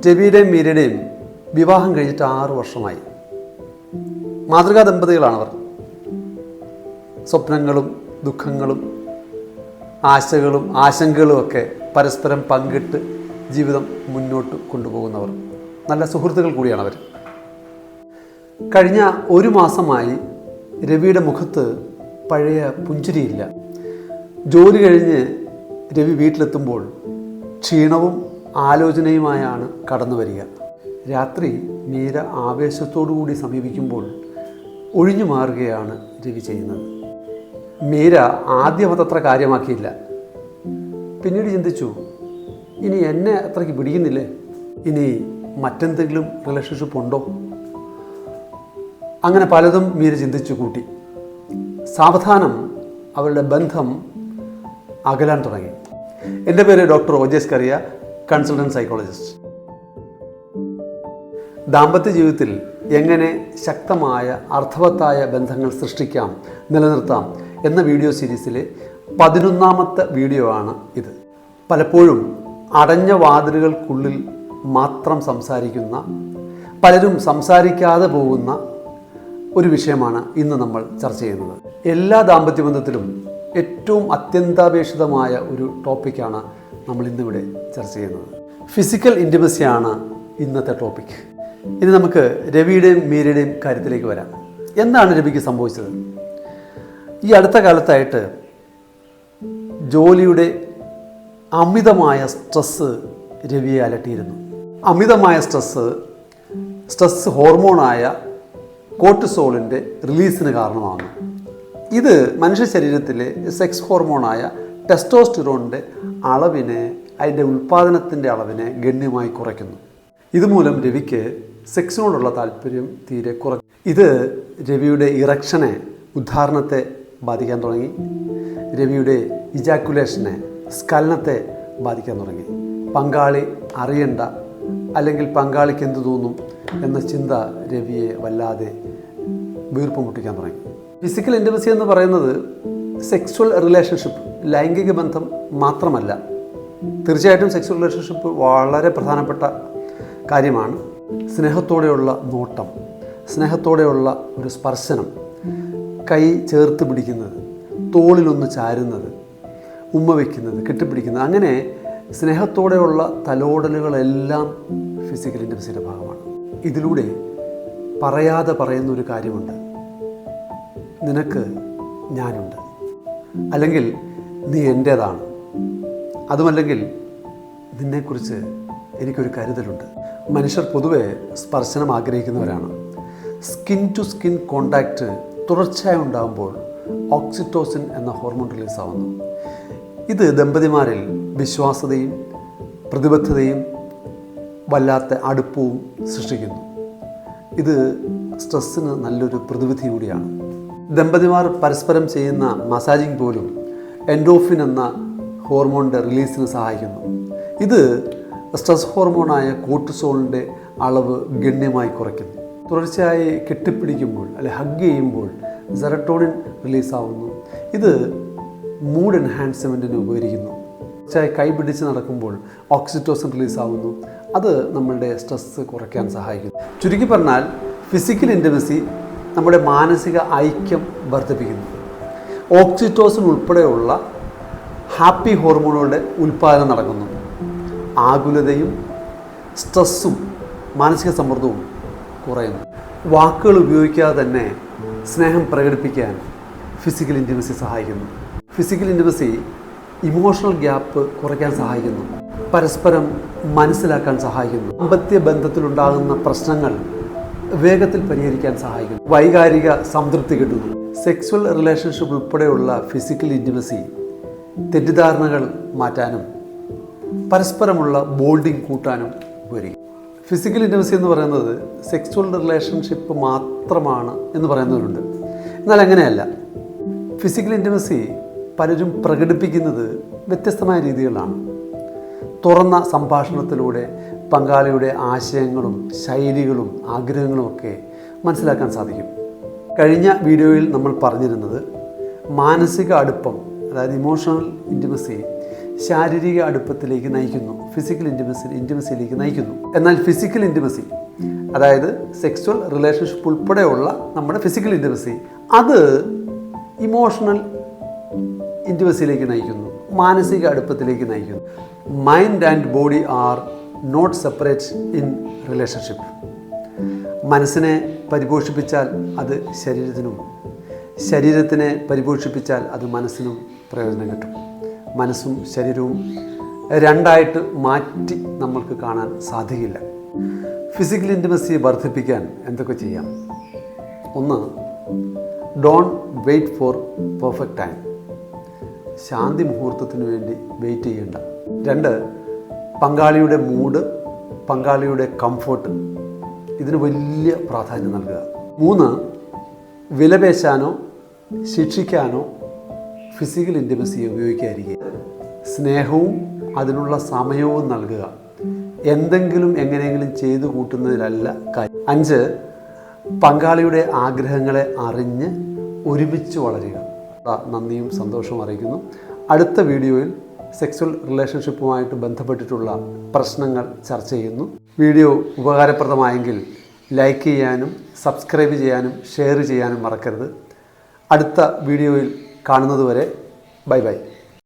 രവിയുടെയും മീരയുടെയും വിവാഹം കഴിഞ്ഞിട്ട് 6 വർഷമായി. മാതൃകാ ദമ്പതികളാണവർ. സ്വപ്നങ്ങളും ദുഃഖങ്ങളും ആശകളും ആശങ്കകളും ഒക്കെ പരസ്പരം പങ്കിട്ട് ജീവിതം മുന്നോട്ട് കൊണ്ടുപോകുന്നവർ. നല്ല സുഹൃത്തുക്കൾ കൂടിയാണവർ. കഴിഞ്ഞ 1 മാസമായി രവിയുടെ മുഖത്ത് പഴയ പുഞ്ചിരിയില്ല. ജോലി കഴിഞ്ഞ് രവി വീട്ടിലെത്തുമ്പോൾ ക്ഷീണവും ആലോചനയുമായാണ് കടന്നു വരിക. രാത്രി മീര ആവേശത്തോടുകൂടി സമീപിക്കുമ്പോൾ ഒഴിഞ്ഞു മാറുകയാണ് രവി ചെയ്യുന്നത്. മീര ആദ്യം അതത്ര കാര്യമാക്കിയില്ല. പിന്നീട് ചിന്തിച്ചു, ഇനി എന്നെ അത്രയ്ക്ക് പിടിക്കുന്നില്ലേ, ഇനി മറ്റെന്തെങ്കിലും റിലേഷൻഷിപ്പ് ഉണ്ടോ? അങ്ങനെ പലതും മീര ചിന്തിച്ചു കൂട്ടി. സാവധാനം അവരുടെ ബന്ധം അകലാൻ തുടങ്ങി. എൻ്റെ പേര് ഡോക്ടർ ഓജേസ് കറിയ, കൺസൾട്ടൻറ്റ് സൈക്കോളജിസ്റ്റ്. ദാമ്പത്യ ജീവിതത്തിൽ എങ്ങനെ ശക്തമായ അർത്ഥവത്തായ ബന്ധങ്ങൾ സൃഷ്ടിക്കാം, നിലനിർത്താം എന്ന വീഡിയോ സീരീസിലെ 11ാമത്തെ വീഡിയോ ആണ് ഇത്. പലപ്പോഴും അടഞ്ഞ വാതിലുകൾക്കുള്ളിൽ മാത്രം സംസാരിക്കുന്ന, പലരും സംസാരിക്കാതെ പോകുന്ന ഒരു വിഷയമാണ് ഇന്ന് നമ്മൾ ചർച്ച ചെയ്യുന്നത്. എല്ലാ ദാമ്പത്യ ബന്ധത്തിലും ഏറ്റവും അത്യന്താപേക്ഷിതമായ ഒരു ടോപ്പിക്കാണ് നമ്മൾ ഇന്നിവിടെ ചർച്ച ചെയ്യുന്നത്. ഫിസിക്കൽ ഇൻറ്റിമസിയാണ് ഇന്നത്തെ ടോപ്പിക്. ഇനി നമുക്ക് രവിയുടെയും മീരയുടെയും കാര്യത്തിലേക്ക് വരാം. എന്താണ് രവിക്ക് സംഭവിച്ചത്? ഈ അടുത്ത കാലത്തായിട്ട് ജോലിയുടെ അമിതമായ സ്ട്രെസ്സ് രവിയെ അലട്ടിയിരുന്നു. അമിതമായ സ്ട്രെസ് ഹോർമോണായ കോർട്ടിസോളിൻ്റെ റിലീസിന് കാരണമാകുന്നു. ഇത് മനുഷ്യ ശരീരത്തിലെ സെക്സ് ഹോർമോണായ ടെസ്റ്റോസ്റ്റിറോണിൻ്റെ അളവിനെ, അതിൻ്റെ ഉൽപ്പാദനത്തിൻ്റെ അളവിനെ ഗണ്യമായി കുറയ്ക്കുന്നു. ഇതുമൂലം രവിക്ക് സെക്സിനോടുള്ള താല്പര്യം തീരെ കുറഞ്ഞു. ഇത് രവിയുടെ ഇറക്ഷനെ, ഉദ്ധാരണത്തെ ബാധിക്കാൻ തുടങ്ങി. രവിയുടെ ഇജാക്കുലേഷനെ, സ്ഖലനത്തെ ബാധിക്കാൻ തുടങ്ങി. പങ്കാളി അറിയണ്ട, അല്ലെങ്കിൽ പങ്കാളിക്ക് എന്ത് തോന്നും എന്ന ചിന്ത രവിയെ വല്ലാതെ വീർപ്പ് മുട്ടിക്കാൻ തുടങ്ങി. ഫിസിക്കൽ ഇൻറ്റിമസി എന്ന് പറയുന്നത് സെക്സ്വൽ റിലേഷൻഷിപ്പ്, ലൈംഗിക ബന്ധം മാത്രമല്ല. തീർച്ചയായിട്ടും സെക്സ്വൽ റിലേഷൻഷിപ്പ് വളരെ പ്രധാനപ്പെട്ട കാര്യമാണ്. സ്നേഹത്തോടെയുള്ള നോട്ടം, സ്നേഹത്തോടെയുള്ള ഒരു സ്പർശനം, കൈ ചേർത്ത് പിടിക്കുന്നത്, തോളിലൊന്ന് ചാരുന്നത്, ഉമ്മ വയ്ക്കുന്നത്, കെട്ടിപ്പിടിക്കുന്നത്, അങ്ങനെ സ്നേഹത്തോടെയുള്ള തലോടലുകളെല്ലാം ഫിസിക്കൽ ഇൻറ്റിമസിയുടെ ഭാഗമാണ്. ഇതിലൂടെ പറയാതെ പറയുന്നൊരു കാര്യമുണ്ട്: നിനക്ക് ഞാനുണ്ട്, അല്ലെങ്കിൽ നീ എൻ്റേതാണ്, അതുമല്ലെങ്കിൽ നിന്നെക്കുറിച്ച് എനിക്കൊരു കരുതലുണ്ട്. മനുഷ്യർ പൊതുവെ സ്പർശനം ആഗ്രഹിക്കുന്നവരാണ്. സ്കിൻ ടു സ്കിൻ കോണ്ടാക്റ്റ് തുടർച്ചയായി ഉണ്ടാകുമ്പോൾ ഓക്സിറ്റോസിൻ എന്ന ഹോർമോൺ റിലീസാവുന്നു. ഇത് ദമ്പതിമാരിൽ വിശ്വാസതയും പ്രതിബദ്ധതയും വല്ലാത്ത അടുപ്പവും സൃഷ്ടിക്കുന്നു. ഇത് സ്ട്രെസ്സിന് നല്ലൊരു പ്രതിവിധി കൂടിയാണ്. ദമ്പതിമാർ പരസ്പരം ചെയ്യുന്ന മസാജിങ് പോലും എൻഡോർഫിൻ എന്ന ഹോർമോണിൻ്റെ റിലീസിന് സഹായിക്കുന്നു. ഇത് സ്ട്രെസ് ഹോർമോണായ കോർട്ടിസോളിൻ്റെ അളവ് ഗണ്യമായി കുറയ്ക്കുന്നു. തുടർച്ചയായി കെട്ടിപ്പിടിക്കുമ്പോൾ അല്ലെങ്കിൽ ഹഗ് ചെയ്യുമ്പോൾ സെറട്ടോണിൻ റിലീസാവുന്നു. ഇത് മൂഡ് എൻഹാൻസ്മെൻറ്റിന് ഉപകരിക്കുന്നു. തുടർച്ചയായി കൈ പിടിച്ച് നടക്കുമ്പോൾ ഓക്സിറ്റോസിൻ റിലീസാവുന്നു. അത് നമ്മളുടെ സ്ട്രെസ്സ് കുറയ്ക്കാൻ സഹായിക്കുന്നു. ചുരുക്കി പറഞ്ഞാൽ ഫിസിക്കൽ ഇൻറ്റിമസി നമ്മുടെ മാനസിക ഐക്യം വർദ്ധിപ്പിക്കുന്നു. ഓക്സിറ്റോസിൻ ഉൾപ്പെടെയുള്ള ഹാപ്പി ഹോർമോണുകളുടെ ഉൽപ്പാദനം നടക്കുന്നു. ആകുലതയും സ്ട്രെസ്സും മാനസിക സമ്മർദ്ദവും കുറയുന്നു. വാക്കുകൾ ഉപയോഗിക്കാതെ തന്നെ സ്നേഹം പ്രകടിപ്പിക്കാൻ ഫിസിക്കൽ ഇൻറ്റിമസി സഹായിക്കുന്നു. ഫിസിക്കൽ ഇൻറ്റിമസി ഇമോഷണൽ ഗ്യാപ്പ് കുറയ്ക്കാൻ സഹായിക്കുന്നു. പരസ്പരം മനസ്സിലാക്കാൻ സഹായിക്കുന്നു. ദാമ്പത്യ ബന്ധത്തിലുണ്ടാകുന്ന പ്രശ്നങ്ങൾ വേഗത്തിൽ പരിഹരിക്കാൻ സഹായിക്കുന്നു. വൈകാരിക സംതൃപ്തി കിട്ടുന്നു. സെക്സ്വൽ റിലേഷൻഷിപ്പ് ഉൾപ്പെടെയുള്ള ഫിസിക്കൽ ഇൻറ്റിമസി തെറ്റിദ്ധാരണകൾ മാറ്റാനും പരസ്പരമുള്ള ബോണ്ടിങ് കൂട്ടാനും ഉപകരിക്കും. ഫിസിക്കൽ ഇൻറ്റിമസി എന്ന് പറയുന്നത് സെക്സ്വൽ റിലേഷൻഷിപ്പ് മാത്രമാണ് എന്ന് പറയുന്നവരുണ്ട്. എന്നാൽ അങ്ങനെയല്ല. ഫിസിക്കൽ ഇൻറ്റിമസി പലരും പ്രകടിപ്പിക്കുന്നത് വ്യത്യസ്തമായ രീതികളാണ്. തുറന്ന സംഭാഷണത്തിലൂടെ പങ്കാളിയുടെ ആശയങ്ങളും ശൈലികളും ആഗ്രഹങ്ങളും ഒക്കെ മനസ്സിലാക്കാൻ സാധിക്കും. കഴിഞ്ഞ വീഡിയോയിൽ നമ്മൾ പറഞ്ഞിരുന്നത് മാനസിക അടുപ്പം, അതായത് ഇമോഷണൽ ഇൻറ്റിമസി ശാരീരിക അടുപ്പത്തിലേക്ക് നയിക്കുന്നു, ഫിസിക്കൽ ഇൻറ്റിമസിയിലേക്ക് നയിക്കുന്നു. എന്നാൽ ഫിസിക്കൽ ഇൻറ്റിമസി, അതായത് സെക്സ്വൽ റിലേഷൻഷിപ്പ് ഉൾപ്പെടെയുള്ള നമ്മുടെ ഫിസിക്കൽ ഇൻറ്റിമസി, അത് ഇമോഷണൽ ഇൻറ്റിമസിയിലേക്ക് നയിക്കുന്നു, മാനസിക അടുപ്പത്തിലേക്ക് നയിക്കുന്നു. Mind and body are not separate in relationship. മനസ്സിനെ പരിപോഷിപ്പിച്ചാൽ അത് ശരീരത്തിനും, ശരീരത്തിനെ പരിപോഷിപ്പിച്ചാൽ അത് മനസ്സിനും പ്രയോജനം കിട്ടും. മനസ്സും ശരീരവും രണ്ടായിട്ട് മാറ്റി നമ്മൾക്ക് കാണാൻ സാധിക്കില്ല. ഫിസിക്കൽ ഇൻറ്റിമസി വർദ്ധിപ്പിക്കാൻ എന്തൊക്കെ ചെയ്യാം? ഒന്ന്, don't wait for perfect time. ശാന്തി മുഹൂർത്തത്തിന് വേണ്ടി വെയിറ്റ് ചെയ്യേണ്ട. 2, പങ്കാളിയുടെ മൂഡ്, പങ്കാളിയുടെ കംഫർട്ട്, ഇതിന് വലിയ പ്രാധാന്യം നൽകുക. 3, വിലപേശാനോ ശിക്ഷിക്കാനോ ഫിസിക്കൽ ഇൻറ്റിമസിയെ ഉപയോഗിക്കാതിരിക്കുക. സ്നേഹവും അതിനുള്ള സമയവും നൽകുക. എന്തെങ്കിലും എങ്ങനെയെങ്കിലും ചെയ്തു കൂട്ടുന്നതിലല്ല കാര്യം. 5, പങ്കാളിയുടെ ആഗ്രഹങ്ങളെ അറിഞ്ഞ് ഒരുമിച്ച് വളരുക. നന്ദിയും സന്തോഷവും അറിയിക്കുന്നു. അടുത്ത വീഡിയോയിൽ സെക്സ്വൽ റിലേഷൻഷിപ്പുമായിട്ട് ബന്ധപ്പെട്ടിട്ടുള്ള പ്രശ്നങ്ങൾ ചർച്ച ചെയ്യുന്നു. വീഡിയോ ഉപകാരപ്രദമായെങ്കിൽ ലൈക്ക് ചെയ്യാനും സബ്സ്ക്രൈബ് ചെയ്യാനും ഷെയർ ചെയ്യാനും മറക്കരുത്. അടുത്ത വീഡിയോയിൽ കാണുന്നതുവരെ ബൈ ബൈ.